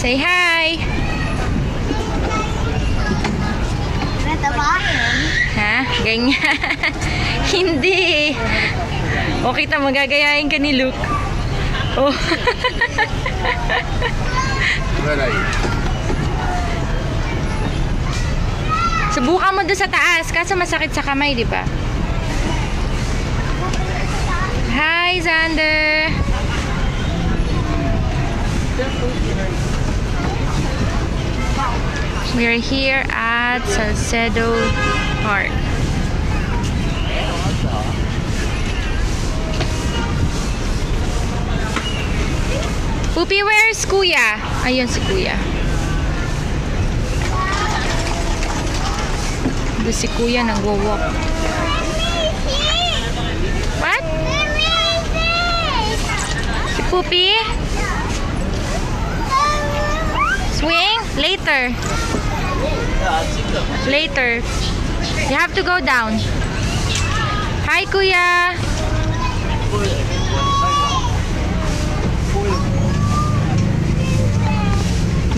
Say hi. Ha? Ganyan. Hindi. O kita, magagayain ka ni Luke. Oh. Subukan mo doon sa taas, kaso masakit sa kamay, di ba? Hi, Xander. We're here at Salcedo Park. Pupi, where's Kuya? Ayun si Kuya. Doon si Kuya nagwo-walk. What? Si Pupi? Swing? Later. Later. You have to go down. Hi, Kuya.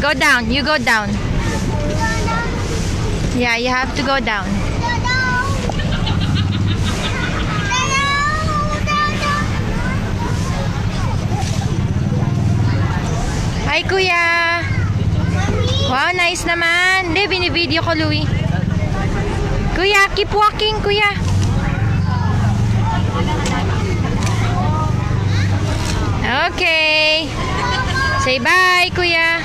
Go down. You go down. Yeah, you have to go down. Hi, Kuya. Wow, nice naman. Hindi, binivideo ko, Louie. Kuya, keep walking, Kuya. Okay. Say bye, Kuya.